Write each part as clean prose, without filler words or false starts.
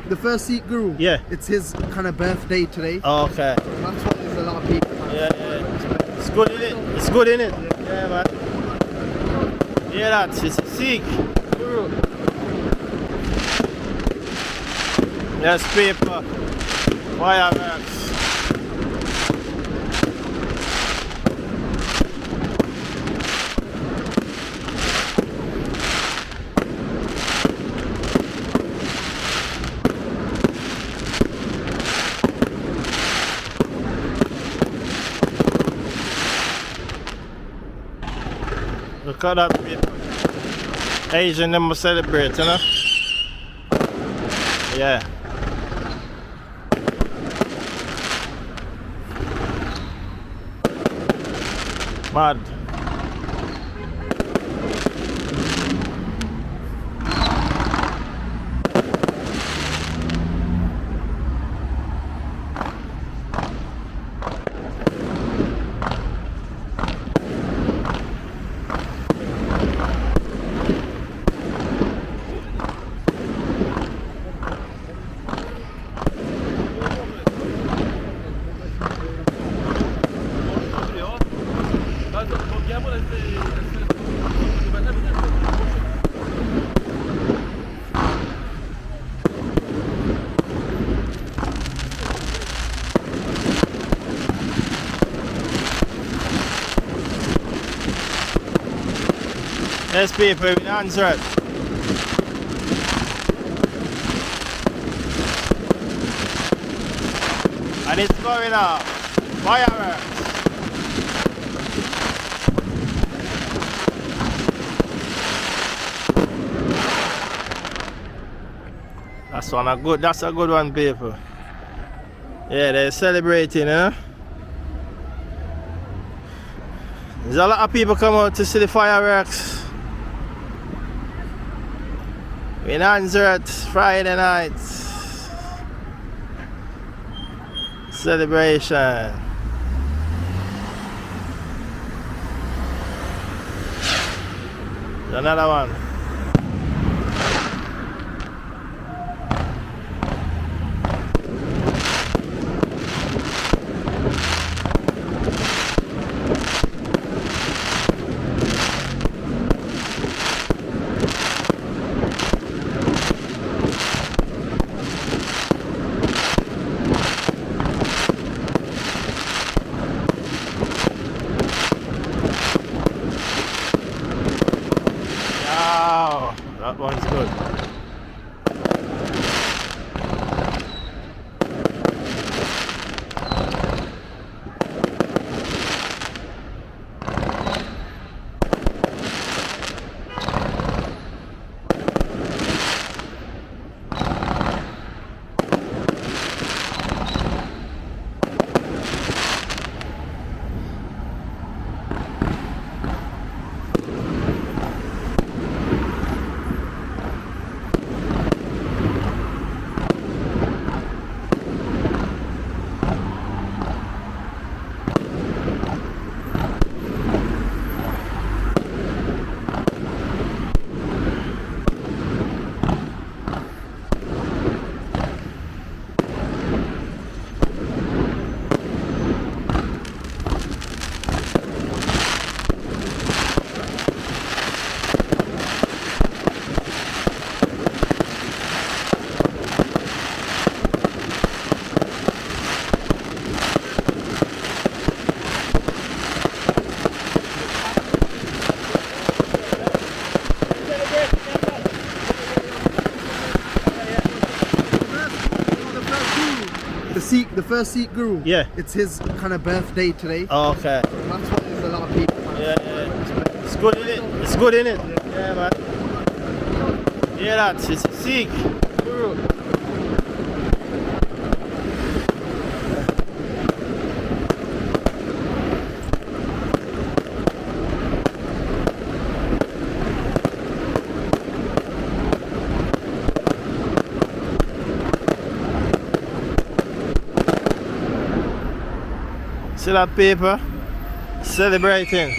The first Sikh guru. Yeah. It's his kind of birthday today. Oh, okay. That's why there's a lot of people. Yeah. It's good, innit? It's good, innit? Yeah, man. Yeah, that's it's a Sikh guru. Yes, paper. Fireworks. Look at that paper. Asian them must celebrate, you know? Yeah. Mad. Yes, people, we answer it. And it's going off. Fireworks. That's a good one, people. Yeah, they're celebrating, huh? There's a lot of people come out to see the fireworks. In Handsworth, Friday night. Celebration. Another one. Wow, that one's good. The first Sikh guru. Yeah. It's his kind of birthday today. Oh, okay. That's why there's a lot of people. Yeah. It's good, innit? It's good, innit? Yeah, man. Yeah, that's it's a Sikh guru. See that paper? Celebrating.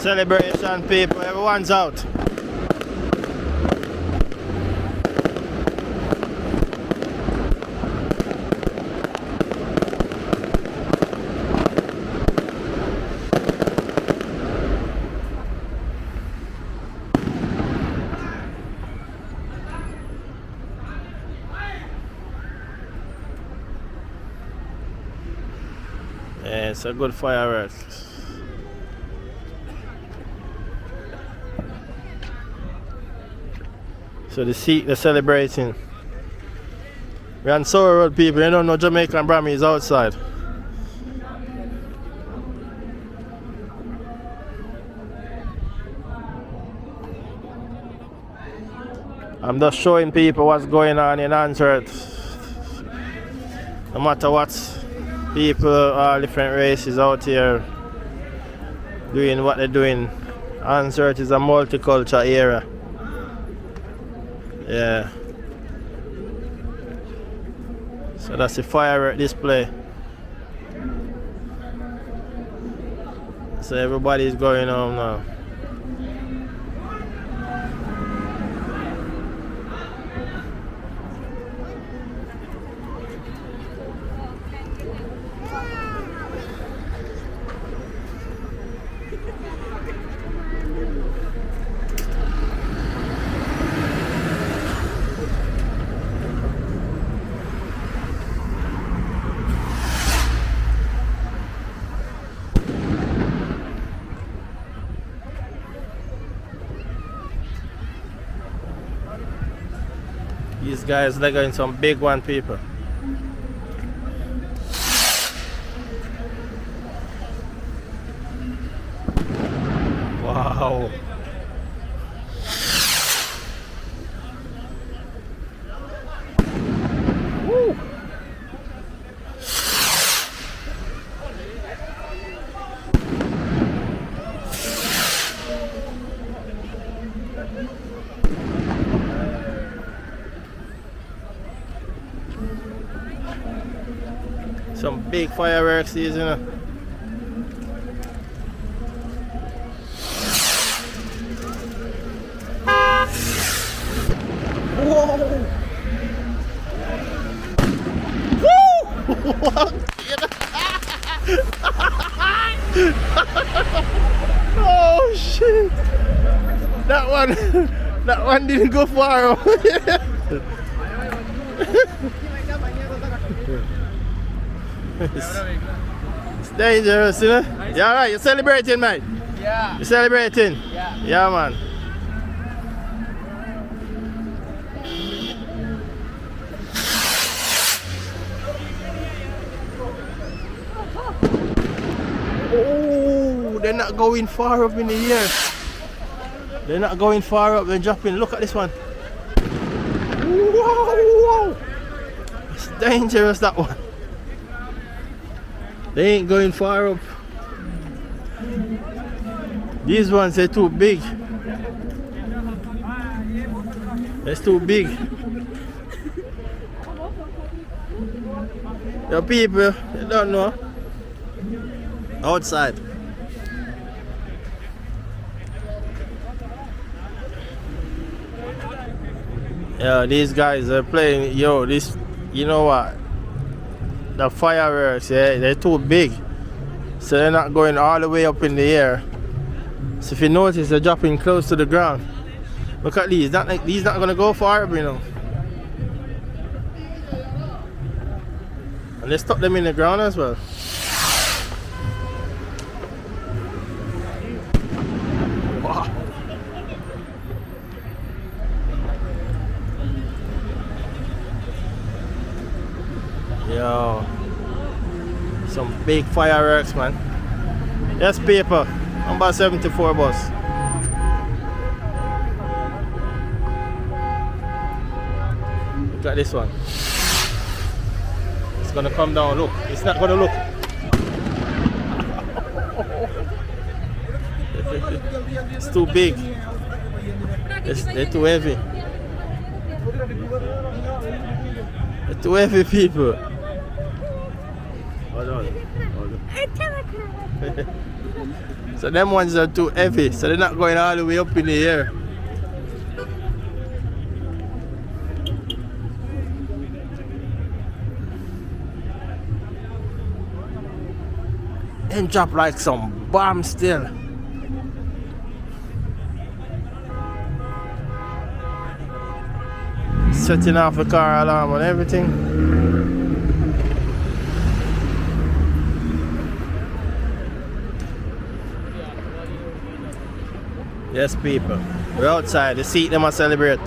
Celebration people, everyone's out. Yeah, it's a good fireworks. So they're celebrating. We're on Soho Road, people. You don't know Jamaican Brammy is outside. I'm just showing people what's going on in handsworth. No matter what, people, all different races out here doing what they're doing. Handsworth is a multicultural area. Yeah. So that's the firework display. So everybody's going home now. These guys, they're going some big one, people. Wow. Woo. Some big fireworks, these, you know. Whoa! Woo! Oh shit! That one didn't go far. It's dangerous, you know? You alright? You're celebrating, mate? Yeah. You're celebrating? Yeah. Yeah, man. Oh, they're not going far up in the air. They're not going far up, they're dropping. Look at this one. Whoa! It's dangerous, that one. They ain't going far up. These ones are too big. It's too big. The people, they don't know. Outside. Yeah, these guys are playing. Yo, this, you know what? The fireworks, yeah, they're too big, so they're not going all the way up in the air. So if you notice, they're dropping close to the ground. Look at these. These not gonna go far up, you know. And they stuck them in the ground as well. Wow. Yo. Some big fireworks, man. Yes, people. Number 74 bus. Look at this one. It's gonna come down. Look, it's not gonna look. It's too big. They're too heavy. They're too heavy, people. Hold on. So them ones are too heavy, so they're not going all the way up in the air. And drop like some bomb still. Setting off the car alarm and everything. Yes, people. We're outside. The seat them a celebrate.